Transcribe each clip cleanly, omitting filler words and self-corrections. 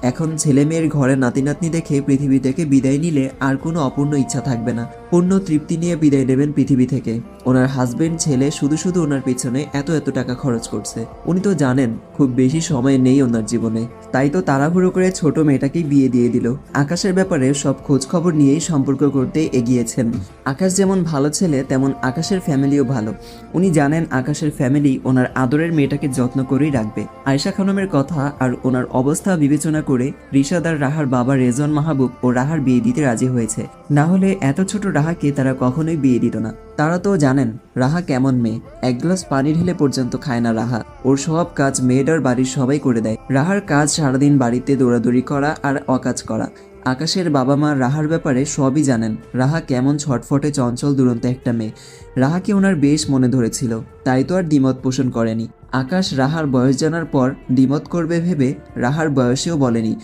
এখন ছেলে মেয়ের ঘরে নাতি নাতনি দেখে পৃথিবী থেকে বিদায় নিলে আর কোনো অপূর্ণ ইচ্ছা থাকবে না। পূর্ণ তৃপ্তি নিয়ে বিদায় নেবেন পৃথিবী থেকে। ওনার হাজবেন্ড ছেলে শুধু শুধু ওনার পিছনে এত এত টাকা খরচ করছে। উনি তো জানেন খুব বেশি সময় নেই ওনার জীবনে, তাই তো তাড়াহুড়ো করে ছোট মেয়েটাকেই বিয়ে দিয়ে দিল। আকাশের ব্যাপারে সব খোঁজ খবর নিয়েই সম্পর্ক করতে এগিয়েছেন। আকাশ যেমন ভালো ছেলে, তেমন আকাশের ফ্যামিলিও ভালো। উনি জানেন আকাশের ফ্যামিলি ওনার আদরের মেয়েটাকে যত্ন করেই রাখবে। আয়েশা খানমের কথা আর ওনার অবস্থা বিবেচনা করে রিশাদ আর রাহার বাবা রেজওয়ান মাহবুব ও রাহার বিয়ে দিতে রাজি হয়েছে। না হলে এত ছোট রাহাকে তারা কখনোই বিয়ে দিত না। তারা তো জানেন রাহা কেমন মেয়ে, এক গ্লাস পানি ঢেলে পর্যন্ত খায় না রাহা। ওর সব কাজ মেয়েটার বাড়ির সবাই করে দেয়। রাহার কাজ সারাদিন বাড়িতে দৌড়াদৌড়ি করা আর অকাজ করা। আকাশের বাবা মা রাহার ব্যাপারে সবই জানেন। রাহা কেমন ছটফটে চঞ্চল দুরন্ত একটা মেয়ে। রাহাকে ওনার বেশ মনে ধরেছিল, তাই তো আর দ্বিমত পোষণ করেনি। আকাশ রাহার বয়স জানার পর দ্বিমত করবে ভেবে রাহার বয়সেও বলেনি,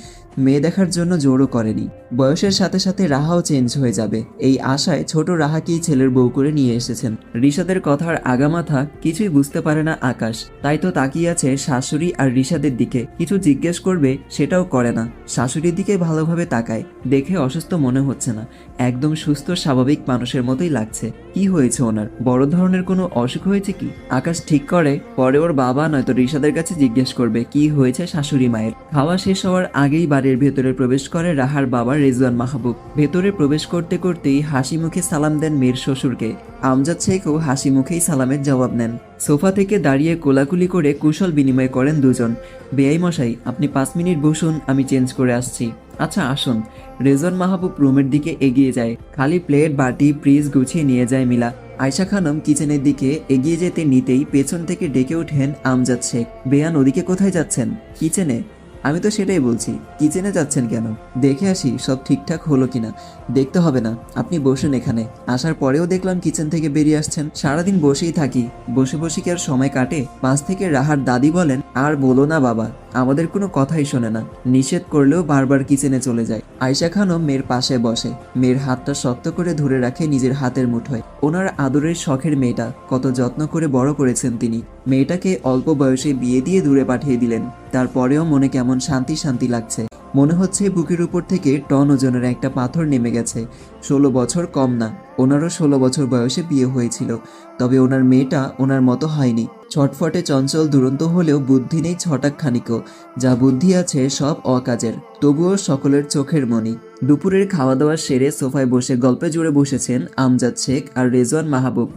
মেয়ে দেখার জন্য জোরও করেনি। বয়সের সাথে সাথে রাহাও চেঞ্জ হয়ে যাবে এই আশায় ছোট রাহাকেই ছেলের বউ করে নিয়ে এসেছেন। রিশাদের কথার আগামাথা কিছুই বুঝতে পারে না আকাশ, তাই তো তাকিয়ে আছে শাশুড়ি আর রিশাদের দিকে। কিছু জিজ্ঞেস করবে সেটাও করে না, শাশুড়ির দিকে ভালোভাবে তাকায়। দেখে অসুস্থ মনে হচ্ছে না, একদম সুস্থ স্বাভাবিক মানুষের মতোই লাগছে। কি হয়েছে ওনার? বড় ধরনের কোনো অসুখ হয়েছে কি? আকাশ ঠিক করে পরে ওর বাবা নয়তো রিশাদের কাছে জিজ্ঞেস করবে কি হয়েছে শাশুড়ি মায়ের। খাওয়া শেষ হওয়ার আগেই বাড়ির ভেতরে প্রবেশ করে রাহার বাবা রেজওয়ান মাহবুব। ভেতরে প্রবেশ করতে করতেই হাসি মুখে সালাম দেন মেয়ের শ্বশুরকে। আমজাদ শেখও হাসি মুখেই সালামের জবাব নেন। সোফা থেকে দাঁড়িয়ে কোলাকুলি করে কুশল বিনিময় করেন দুজন। বেআই মশাই, আপনি 5 মিনিট বসুন, আমি চেঞ্জ করে আসছি। আচ্ছা আসুন। রেজওয়ান মাহবুব রুমের দিকে এগিয়ে যায়। খালি প্লেট বাটি ফ্রিজ গুছিয়ে নিয়ে যায় মিলা। আয়েশা খানম কিচেনের দিকে এগিয়ে যেতে নিতেই পেছন থেকে ডেকে ওঠেন আমজাদ শেখ। বেয়ান, ওদিকে কোথায় যাচ্ছেন? কিচেনে। আমি তো সেটাই বলছি, কিচেনে যাচ্ছেন কেন? দেখে আসি সব ঠিকঠাক হলো কিনা। দেখতে হবে না, আপনি বসুন এখানে। আসার পরেও দেখলাম কিচেন থেকে বেরিয়ে আসছেন। সারাদিন বসেই থাকি, বসে বসে কি আর সময় কাটে? পাশ থেকে রাহার দাদি বলেন, আর বলো না বাবা, আমাদের কোনো কথাই শোনে না। নিষেধ করলেও বারবার কিচেনে চলে যায়। আয়েশা খানম মেয়ের পাশে বসে, মেয়ের হাতটা শক্ত করে ধরে রাখে নিজের হাতের মুঠোয়। ওনার আদরের শখের মেয়েটা, কত যত্ন করে বড় করেছেন তিনি। মেয়েটাকে অল্প বয়সে বিয়ে দিয়ে দূরে পাঠিয়ে দিলেন, তারপরেও মনে কেমন শান্তি শান্তি লাগছে। মনে হচ্ছে বুকের উপর থেকে টন ওজনের একটা পাথর নেমে গেছে। 16 বছর কম না, ওনারও 16 বছর বয়সে বিয়ে হয়েছিল। তবে ওনার মেয়েটা ওনার মতো হয়নি। ছটফটে চঞ্চল দুরন্ত হলেও বুদ্ধি নেই ছটাক খানিকও। যা বুদ্ধি আছে সব অকাজের, তবুও সকলের চোখের মণি। দুপুরের খাওয়া দাওয়া সেরে সোফায় বসে গল্পে জুড়ে বসেছেন আমজাদ শেখ আর রেজওয়ান মাহবুব।